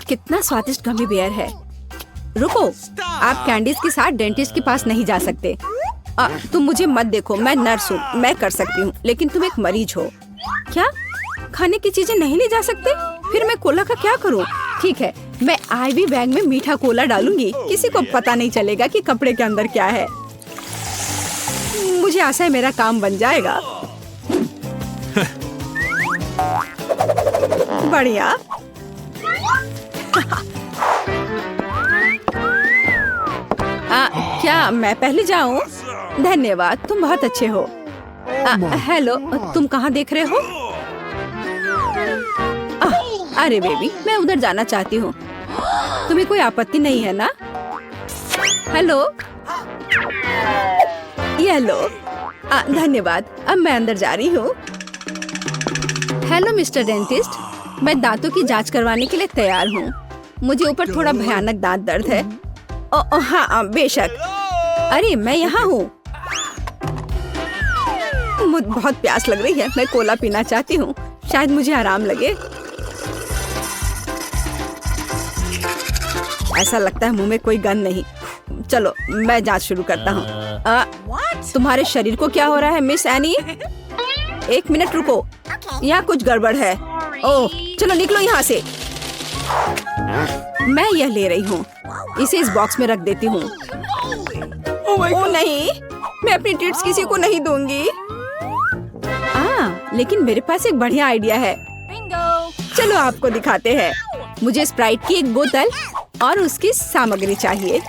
कितना स्वादिष्ट gummy bear है। रुको, आप कैंडीज के साथ डेंटिस्ट के पास नहीं जा सकते। तुम मुझे मत देखो, मैं नर्स हूँ, मैं कर सकती हूँ, लेकिन तुम एक मरीज हो। क्या खाने की चीजें नहीं ले जा सकते? फिर मैं कोला का क्या करूँ? ठीक है, मैं आईवी बैग में मीठा कोला डालूंगी, किसी को पता नहीं चलेगा कि कपड़े के अंदर क्या है। मुझे आशा है मेरा काम बन जाएगा। बढ़िया। क्या मैं पहले जाऊं? धन्यवाद, तुम बहुत अच्छे हो। हेलो, तुम कहाँ देख रहे हो? अरे बेबी, मैं उधर जाना चाहती हूँ। तुम्हें कोई आपत्ति नहीं है ना? हेलो, ये लो। धन्यवाद, अब मैं अंदर जा रही हूँ। हेलो मिस्टर डेंटिस्ट, मैं दांतों की जांच करवाने के लिए तैयार हूँ। मुझे ऊपर थोड़ा भयानक दांत दर्द है। हाँ बेशक। अरे मैं यहाँ हूँ। मुझे बहुत प्यास लग रही है, मैं कोला पीना चाहती हूँ, शायद मुझे आराम लगे। ऐसा लगता है मुंह में कोई गंध नहीं। चलो मैं जांच शुरू करता हूँ। तुम्हारे शरीर को क्या हो रहा है मिस एनी? एक मिनट रुको, यहाँ कुछ गड़बड़ है। ओह चलो निकलो यहाँ से। मैं यह ले रही हूँ, इसे इस बॉक्स में रख देती हूँ। ओह नहीं, मैं अपनी ट्रीट्स किसी को नहीं दूंगी। लेकिन मेरे पास एक बढ़िया आइडिया है। चलो आपको दिखाते हैं। मुझे स्प्राइट की एक बोतल और उसकी सामग्री चाहिए।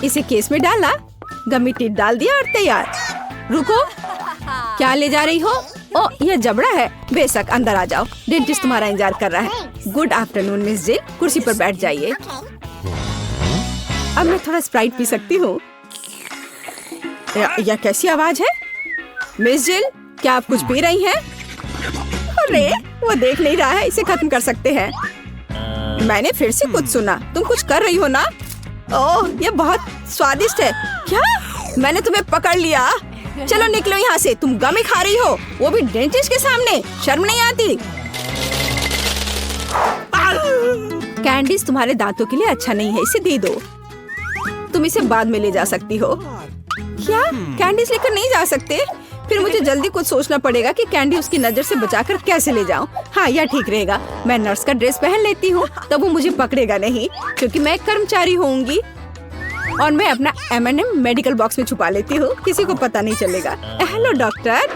इसे केस में डाला, गमी टिप डाल दिया और तैयार। रुको, क्या ले जा रही हो? ओह यह जबड़ा है। बेशक, अंदर आ जाओ, डेंटिस्ट तुम्हारा इंतजार कर रहा है। गुड आफ्टरनून मिस जिल, कुर्सी पर बैठ जाइए। अब मैं थोड़ा स्प्राइट पी सकती हूँ। यह कैसी आवाज है? मिस जिल, क्या आप कुछ पी रही हैं? अरे वो देख नहीं रहा है, इसे खत्म कर सकते हैं। मैंने फिर से कुछ सुना, तुम कुछ कर रही हो ना? ओह ये बहुत स्वादिष्ट है। क्या? मैंने तुम्हें पकड़ लिया। चलो निकलो यहाँ से, तुम गमी खा रही हो, वो भी डेंटिस्ट के सामने। शर्म नहीं आती? कैंडीज तुम्हारे दांतों के लिए अच्छा नहीं है, इसे दे दो। तुम इसे बाद में ले जा सकती हो। क्या कैंडीज लेकर नहीं जा सकते? फिर मुझे जल्दी कुछ सोचना पड़ेगा कि कैंडी उसकी नजर से बचाकर कैसे ले जाऊं। हाँ यह ठीक रहेगा, मैं नर्स का ड्रेस पहन लेती हूँ, तब वो मुझे पकड़ेगा नहीं, क्योंकि मैं एक कर्मचारी होंगी। और मैं अपना M&M मेडिकल बॉक्स में छुपा लेती हूँ, किसी को पता नहीं चलेगा। Hello doctor.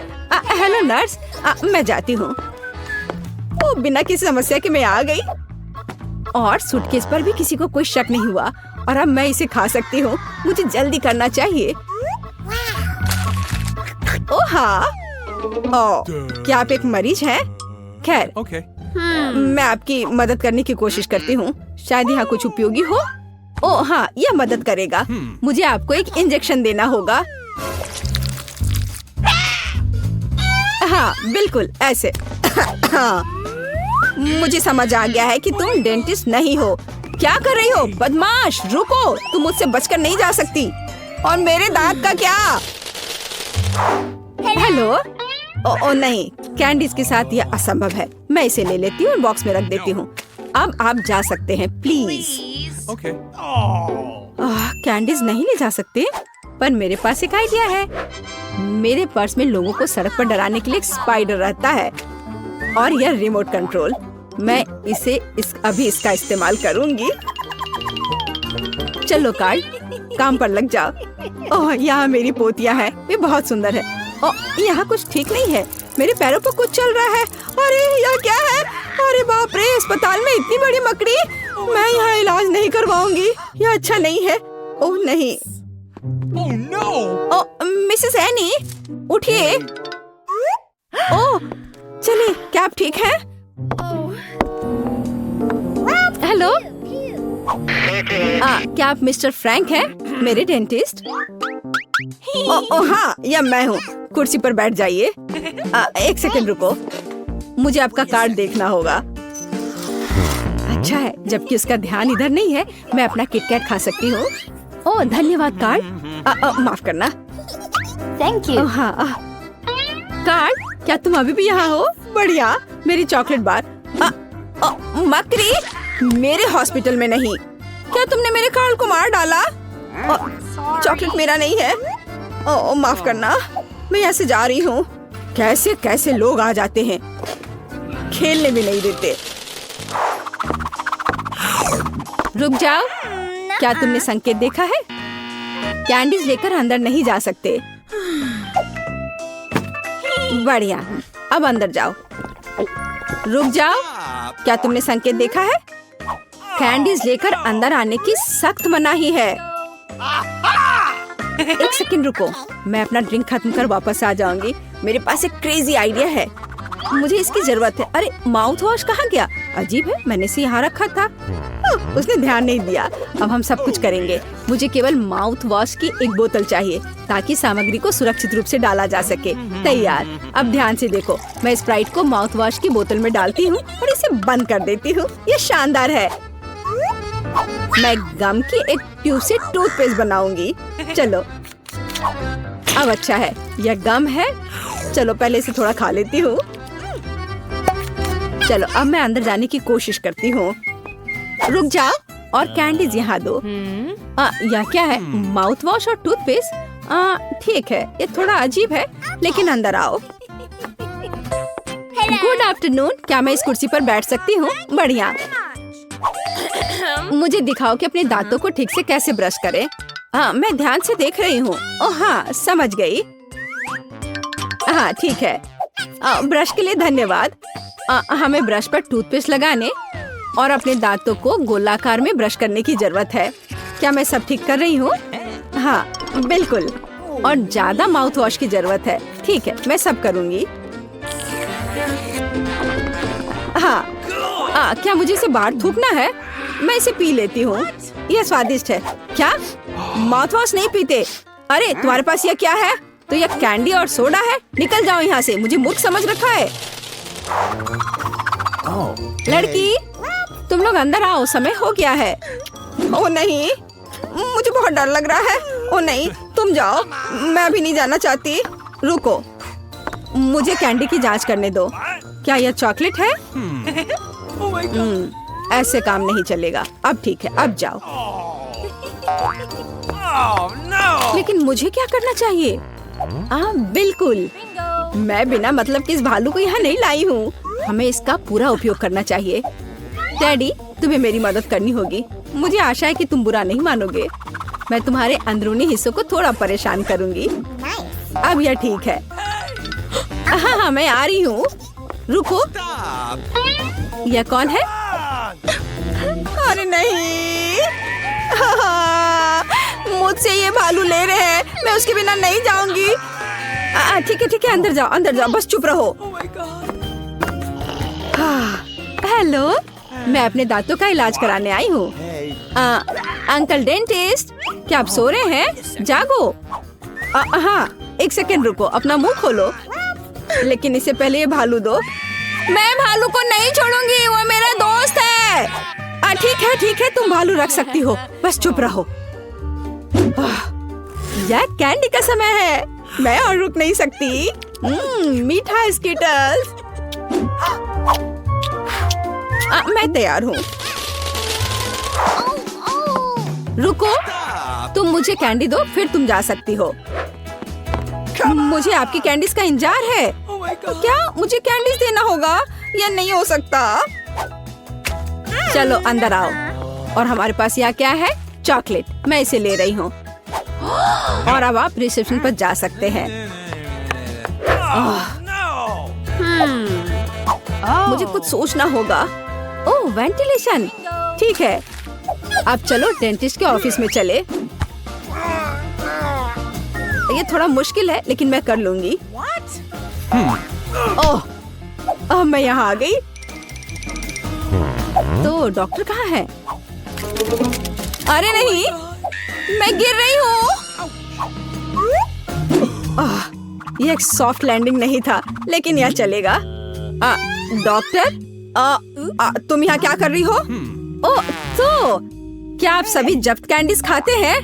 Hello nurse. मैं जाती हूँ। वो बिना किसी समस्या के मैं आ गई, और सूटकेस पर भी किसी को कोई शक नहीं हुआ, और अब मैं इसे खा सकती हूँ। मुझे जल्दी करना चाहिए। ओह हाँ। ओह क्या आप एक मरीज हैं? खैर मैं आपकी मदद करने की कोशिश करती हूँ, शायद यहाँ कुछ उपयोगी हो। ओह हाँ, यह मदद करेगा। मुझे आपको एक इंजेक्शन देना होगा। हाँ बिल्कुल ऐसे। हाँ मुझे समझ आ गया है कि तुम डेंटिस्ट नहीं हो। क्या कर रही हो बदमाश? रुको, तुम मुझसे बचकर नहीं जा सकती। और मेरे दांत का क्या? हेलो। ओ नहीं, कैंडीज के साथ यह असंभव है। मैं इसे ले लेती हूँ और बॉक्स में रख देती हूँ। अब आप जा सकते हैं प्लीज। कैंडीज नहीं ले जा सकते, पर मेरे पास एक आइडिया है। मेरे पर्स में लोगों को सड़क पर डराने के लिए एक स्पाइडर रहता है, और यह रिमोट कंट्रोल। मैं अभी इसका इस्तेमाल करूंगी। चलो कार्ड, काम पर लग जाओ। ओह यहाँ मेरी पोतिया है, वे बहुत सुंदर है। ओह यहाँ कुछ ठीक नहीं है, मेरे पैरों पर कुछ चल रहा है। अरे यह क्या है? अरे बाप रे, अस्पताल में इतनी बड़ी मकड़ी। मैं यहाँ इलाज नहीं करवाऊंगी, यह अच्छा नहीं है। ओह नहीं। Oh no! ओह मिसेस एनी, उठिए। ओह चलिए, क्या आप ठीक हैं? हेलो। क्या आप मिस्टर फ्रैंक हैं, मेरे डेंटिस्ट? ओह हाँ, यह मैं हूँ। कुर्सी पर बैठ जाइए। एक सेकंड रुको, मुझे आपका कार्ड देखना होगा। अच्छा है, जबकि उसका ध्यान इधर नहीं है, मैं अपना किटकैट खा सकती हूँ। ओह धन्यवाद कार्ड। माफ करना। Thank you. हाँ कार्ड, क्या तुम अभी भी यहाँ हो? बढ़िया, मेरी चॉकलेट बार। मकड़ी, मेरे हॉस्पिटल में नहीं। क्या तुमने मेरे कार्ल को मार डाला? चॉकलेट मेरा नहीं है। माफ करना, मैं यहाँ से जा रही हूँ। कैसे कैसे लोग आ जाते हैं, खेलने भी नहीं देते। रुक जाओ, क्या तुमने संकेत देखा है? कैंडीज लेकर अंदर नहीं जा सकते। बढ़िया, अब अंदर जाओ। रुक जाओ, क्या तुमने संकेत देखा है? कैंडीज लेकर अंदर आने की सख्त मनाही है। एक सेकंड रुको, मैं अपना ड्रिंक खत्म कर वापस आ जाऊंगी। मेरे पास एक क्रेजी आइडिया है, मुझे इसकी जरूरत है। अरे माउथ वॉश कहाँ गया? अजीब है, मैंने इसे यहाँ रखा था। उसने ध्यान नहीं दिया। अब हम सब कुछ करेंगे। मुझे केवल माउथ वॉश की एक बोतल चाहिए ताकि सामग्री को सुरक्षित रूप से डाला जा सके। तैयार। अब ध्यान से देखो, मैं स्प्राइट को माउथ वॉश की बोतल में डालती हूँ और इसे बंद कर देती हूँ। ये शानदार है। मैं गम की एक ट्यूब से टूथपेस्ट बनाऊंगी। चलो, अब अच्छा है, यह गम है। चलो पहले इसे थोड़ा खा लेती हूँ। चलो अब मैं अंदर जाने की कोशिश करती हूँ। रुक जाओ और कैंडीज यहाँ दो। यह क्या है? माउथ वॉश और टूथपेस्ट। ठीक है, ये थोड़ा अजीब है, लेकिन अंदर आओ। गुड आफ्टरनून, क्या मैं इस कुर्सी पर बैठ सकती हूँ? बढ़िया। मुझे दिखाओ कि अपने दांतों को ठीक से कैसे ब्रश करें। मैं ध्यान से देख रही हूँ। ओह हाँ, समझ गई। हाँ ठीक है, ब्रश के लिए धन्यवाद। हमें ब्रश पर टूथपेस्ट लगाने और अपने दांतों को गोलाकार में ब्रश करने की जरूरत है। क्या मैं सब ठीक कर रही हूँ? हाँ बिल्कुल, और ज्यादा माउथ वॉश की जरूरत है। ठीक है, मैं सब करूँगी। हाँ, क्या मुझे इसे बाहर थूकना है? मैं इसे पी लेती हूँ, यह स्वादिष्ट है। क्या माउथ वॉश नहीं पीते? अरे तुम्हारे पास यह क्या है? तो यह कैंडी और सोडा है। निकल जाओ यहाँ से, मुझे मूर्ख समझ रखा है। लड़की, तुम लोग अंदर आओ, समय हो गया है। ओ नहीं, मुझे बहुत डर लग रहा है। ओ नहीं, तुम जाओ, मैं अभी नहीं जाना चाहती। रुको, मुझे कैंडी की जांच करने दो। क्या यह चॉकलेट है? ऐसे काम नहीं चलेगा। अब ठीक है, अब जाओ। लेकिन मुझे क्या करना चाहिए? बिल्कुल, मैं बिना मतलब के इस भालू को यहाँ नहीं लाई हूँ। हमें इसका पूरा उपयोग करना चाहिए। डैडी, तुम्हें मेरी मदद करनी होगी। मुझे आशा है कि तुम बुरा नहीं मानोगे। मैं तुम्हारे अंदरूनी हिस्सों को थोड़ा परेशान करूँगी। अब यह ठीक है। हाँ, मैं आ रही हूँ। रुको, यह कौन है? अरे नहीं, मुझसे ये भालू ले रहे हैं। मैं उसके बिना नहीं जाऊंगी। ठीक है, अंदर जाओ, बस चुप रहो। हेलो, मैं अपने दांतों का इलाज कराने आई हूँ। अंकल डेंटिस्ट, क्या आप सो रहे हैं? जागो। हाँ, एक सेकंड रुको, अपना मुंह खोलो। लेकिन इससे पहले ये भालू दो। मैं भालू को नहीं छोड़ूंगी, वो मेरा दोस्त है। ठीक है, तुम भालू रख सकती हो, बस चुप रहो। यह कैंडी का समय है, मैं और रुक नहीं सकती। मीठा स्कीटर्स। मैं तैयार हूँ। रुको, तुम मुझे कैंडी दो, फिर तुम जा सकती हो। मुझे आपकी कैंडीज का इंतजार है। क्या मुझे कैंडीज देना होगा? यह नहीं हो सकता। चलो अंदर आओ। और हमारे पास यहाँ क्या है? चॉकलेट। मैं इसे ले रही हूँ। और अब आप रिसेप्शन पर जा सकते हैं। मुझे कुछ सोचना होगा। ओह, वेंटिलेशन। ठीक है, अब चलो डेंटिस्ट के ऑफिस में चले। ये थोड़ा मुश्किल है, लेकिन मैं कर लूंगी। ओह, मैं यहाँ आ गई। तो डॉक्टर कहाँ है? अरे नहीं, मैं गिर रही हूँ। यह एक सॉफ्ट लैंडिंग नहीं था, लेकिन यह चलेगा। डॉक्टर, तुम यहाँ क्या कर रही हो? ओह, तो क्या आप सभी जब्त कैंडीज खाते हैं?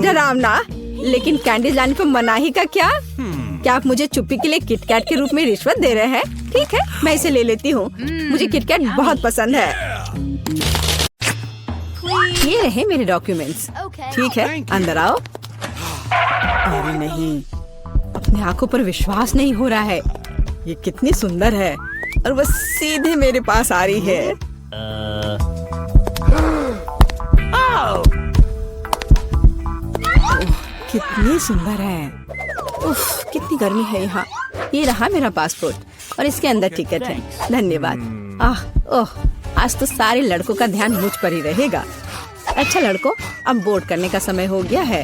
डरावना, लेकिन कैंडीज लाने पर मनाही का क्या? क्या आप मुझे चुप्पी के लिए किटकैट के रूप में रिश्वत दे रहे हैं? ठीक है, मैं इसे ले लेती हूँ। मुझे किटकैट बहुत पसंद है। ये रहे मेरे डॉक्यूमेंट्स। Okay. ठीक है, अंदर आओ। अरे नहीं, अपनी आंखों पर विश्वास नहीं हो रहा है। ये कितनी सुंदर है और बस सीधे मेरे पास आ रही है। कितनी सुंदर है। उफ, कितनी गर्मी है यहाँ। ये रहा मेरा पासपोर्ट और इसके अंदर टिकट है। धन्यवाद। ओह, आज तो सारे लड़कों का ध्यान मुझ पर ही रहेगा। अच्छा लड़कों, अब बोर्ड करने का समय हो गया है।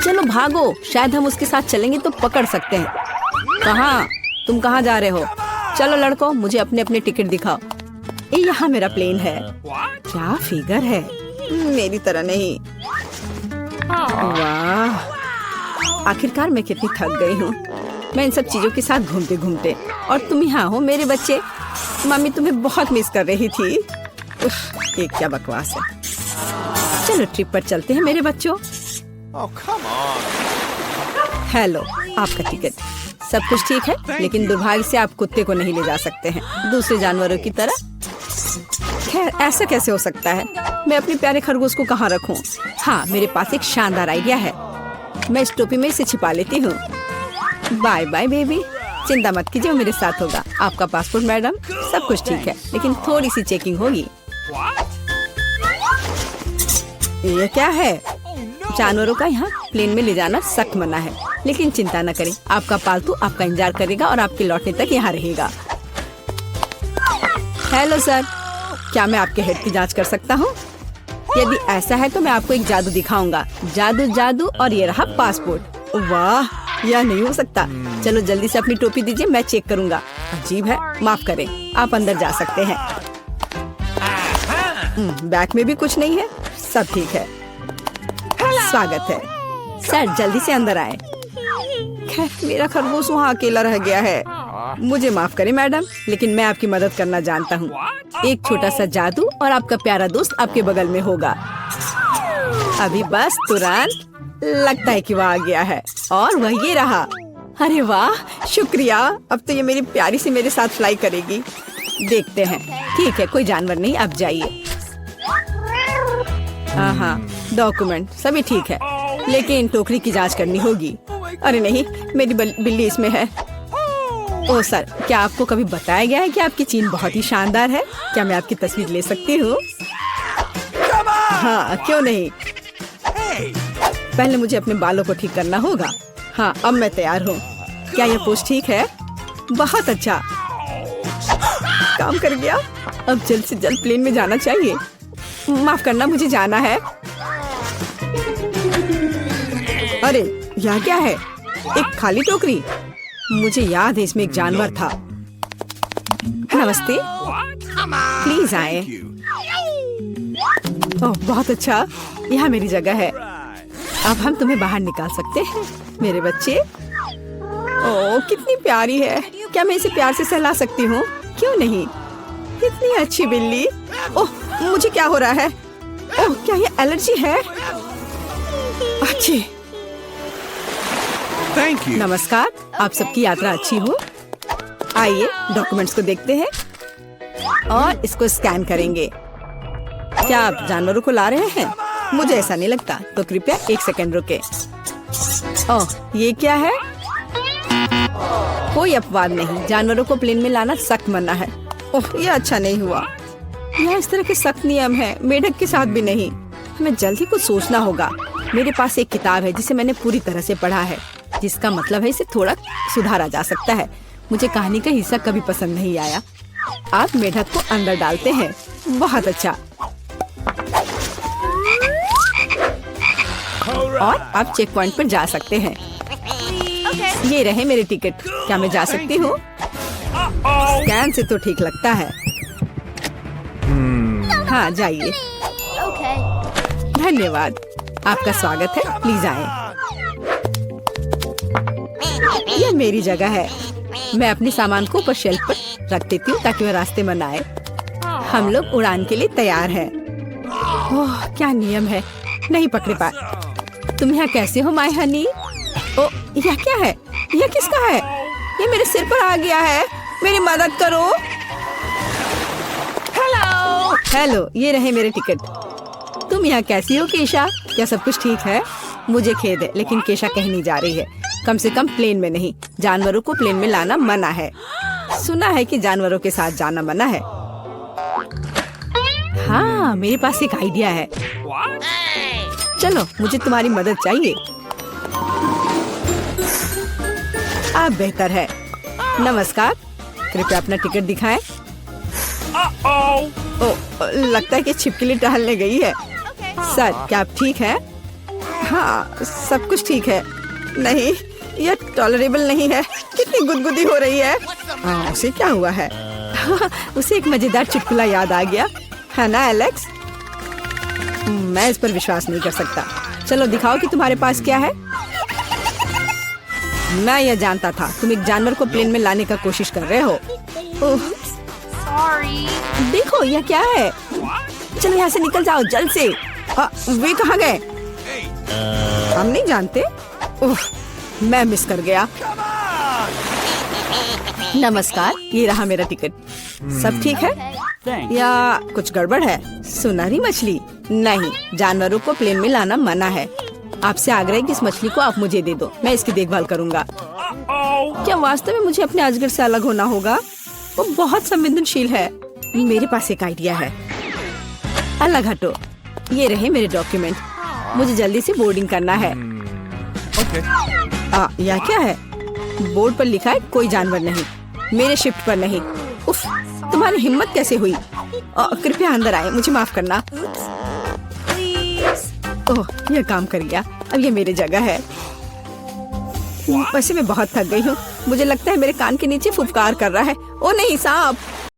चलो भागो, शायद हम उसके साथ चलेंगे तो पकड़ सकते हैं। कहाँ? तुम कहाँ जा रहे हो? चलो लड़कों, मुझे अपने अपने टिकट दिखाओ। ये यहाँ मेरा प्लेन है। क्या फिगर है, मेरी तरह नहीं। वाह, आखिरकार मैं कितनी थक गई हूँ। मैं इन सब चीजों के साथ घूमते घूमते, और तुम यहाँ हो मेरे बच्चे। मम्मी तुम्हें बहुत मिस कर रही थी। उफ, ये क्या बकवास है। चलो ट्रिप पर चलते हैं मेरे बच्चों। Oh, come on. हेलो, आपका टिकट। सब कुछ ठीक है, लेकिन दुर्भाग्य से आप कुत्ते को नहीं ले जा सकते हैं, दूसरे जानवरों की तरह। खैर, ऐसा कैसे हो सकता है? मैं अपने प्यारे खरगोश को कहाँ रखूं? हाँ, मेरे पास एक शानदार आइडिया है। मैं इस टोपी में इसे छिपा लेती हूँ। बाय बाय बेबी, चिंता मत कीजिए, मेरे साथ होगा। आपका पासपोर्ट मैडम, सब कुछ ठीक है, लेकिन थोड़ी सी चेकिंग होगी। ये क्या है? जानवरों का यहाँ प्लेन में ले जाना सख्त मना है, लेकिन चिंता न करें, आपका पालतू आपका इंतजार करेगा और आपके लौटने तक यहाँ रहेगा। हेलो सर, क्या मैं आपके हेड की जांच कर सकता हूँ? यदि ऐसा है तो मैं आपको एक जादू दिखाऊंगा। जादू जादू, और ये रहा पासपोर्ट। वाह, यह नहीं हो सकता। चलो जल्दी से अपनी टोपी दीजिए, मैं चेक करूंगा। अजीब है, माफ करें, आप अंदर जा सकते हैं। बैग में भी कुछ नहीं है, सब ठीक है। स्वागत है सर, जल्दी से अंदर आए। खैर, मेरा खरगोश वहाँ अकेला रह गया है। मुझे माफ करें मैडम, लेकिन मैं आपकी मदद करना जानता हूँ। एक छोटा सा जादू और आपका प्यारा दोस्त आपके बगल में होगा। अभी बस तुरंत, लगता है कि वह आ गया है, और वह ये रहा। अरे वाह, शुक्रिया। अब तो ये मेरी प्यारी सी मेरे साथ फ्लाई करेगी। देखते हैं। ठीक है, कोई जानवर नहीं, आप जाइए। हाँ, डॉक्यूमेंट सभी ठीक है, लेकिन टोकरी की जांच करनी होगी। अरे नहीं, मेरी बिल्ली इसमें है। ओह सर, क्या आपको कभी बताया गया है कि आपकी चीन बहुत ही शानदार है? क्या मैं आपकी तस्वीर ले सकती हूँ? हाँ, क्यों नहीं। पहले मुझे अपने बालों को ठीक करना होगा। हाँ, अब मैं तैयार हूँ। क्या यह पोस्ट ठीक है? बहुत अच्छा, काम कर गया। अब जल्द से जल्द प्लेन में जाना चाहिए। माफ करना, मुझे जाना है। अरे यह क्या है? एक खाली टोकरी। मुझे याद है इसमें एक जानवर था। नमस्ते, प्लीज आए। ओह बहुत अच्छा, यहाँ मेरी जगह है। अब हम तुम्हें बाहर निकाल सकते हैं मेरे बच्चे। ओह कितनी प्यारी है। क्या मैं इसे प्यार से सहला सकती हूँ? क्यों नहीं, इतनी अच्छी बिल्ली। ओह मुझे क्या हो रहा है? ओह क्या ये एलर्जी है? अच्छी। Thank you. नमस्कार, आप सबकी यात्रा अच्छी हो। आइए डॉक्यूमेंट्स को देखते हैं और इसको स्कैन करेंगे। क्या आप जानवरों को ला रहे हैं? मुझे ऐसा नहीं लगता, तो कृपया 1 सेकंड रुके। ओह ये क्या है? कोई अपवाद नहीं, जानवरों को प्लेन में लाना सख्त मना है। ओह ये अच्छा नहीं हुआ। यहाँ इस तरह के सख्त नियम है, मेढक के साथ भी नहीं। हमें जल्दी कुछ सोचना होगा। मेरे पास एक किताब है जिसे मैंने पूरी तरह से पढ़ा है, जिसका मतलब है इसे थोड़ा सुधारा जा सकता है। मुझे कहानी का हिस्सा कभी पसंद नहीं आया। आप मेढक को अंदर डालते हैं, बहुत अच्छा। और आप चेक पॉइंट पर जा सकते हैं। ये रहे मेरे टिकट। क्या मैं जा सकती हूँ? स्कैन से तो ठीक लगता है। हाँ जाइए। Okay. धन्यवाद, आपका स्वागत है, प्लीज आए। यह मेरी जगह है। मैं अपने सामान को ऊपर शेल्फ पर रख देती हूँ ताकि वह रास्ते में न आए। हम लोग उड़ान के लिए तैयार हैं। ओह क्या नियम है, नहीं पकड़े पाए। तुम यहाँ कैसे हो माय हनी? ओ यह क्या है? यह किसका है? ये मेरे सिर पर आ गया है, मेरी मदद करो। हेलो, ये रहे मेरे टिकट। तुम यहाँ कैसी हो केशा? क्या सब कुछ ठीक है? मुझे खेद है, लेकिन केशा कहीं नहीं जा रही है। कम से कम प्लेन में नहीं। जानवरों को प्लेन में लाना मना है। सुना है कि जानवरों के साथ जाना मना है। हाँ, मेरे पास एक आइडिया है। चलो, मुझे तुम्हारी मदद चाहिए। अब बेहतर है। नमस्कार, कृपया अपना टिकट दिखाएं। ओ, लगता है कि छिपकली टहलने गई है। सर, क्या आप ठीक हैं? हाँ, सब कुछ ठीक है। नहीं, यह टॉलरेबल नहीं है। कितनी गुदगुदी हो रही है। उसे क्या हुआ है? उसे एक मजेदार चुटकुला याद आ गया है ना एलेक्स? मैं इस पर विश्वास नहीं कर सकता। चलो दिखाओ कि तुम्हारे पास क्या है। मैं यह जानता था, तुम एक जानवर को प्लेन में लाने का कोशिश कर रहे हो। देखो, यह क्या है? चलो यहाँ से निकल जाओ जल्द से। वे कहाँ गए? हम नहीं जानते। मैं मिस कर गया। नमस्कार, ये रहा मेरा टिकट। सब ठीक है या कुछ गड़बड़ है? सुनहरी मछली? नहीं, जानवरों को प्लेन में लाना मना है। आपसे आग्रह है कि इस मछली को आप मुझे दे दो, मैं इसकी देखभाल करूंगा। क्या वास्तव में मुझे अपने अजगर से अलग होना होगा? वो बहुत संवेदनशील है। मेरे पास एक आइडिया है। अलग हटो। ये रहे मेरे डॉक्यूमेंट। मुझे जल्दी से बोर्डिंग करना है। यह क्या है? बोर्ड पर लिखा है कोई जानवर नहीं, मेरे शिफ्ट पर नहीं। उफ, तुम्हारी हिम्मत कैसे हुई? कृपया अंदर आए, मुझे माफ करना। ओह, यह काम कर गया। अब ये मेरी जगह है। वैसे मैं बहुत थक गई हूँ। मुझे लगता है मेरे कान के नीचे फुफकार कर रहा है। ओ नहीं, सांप!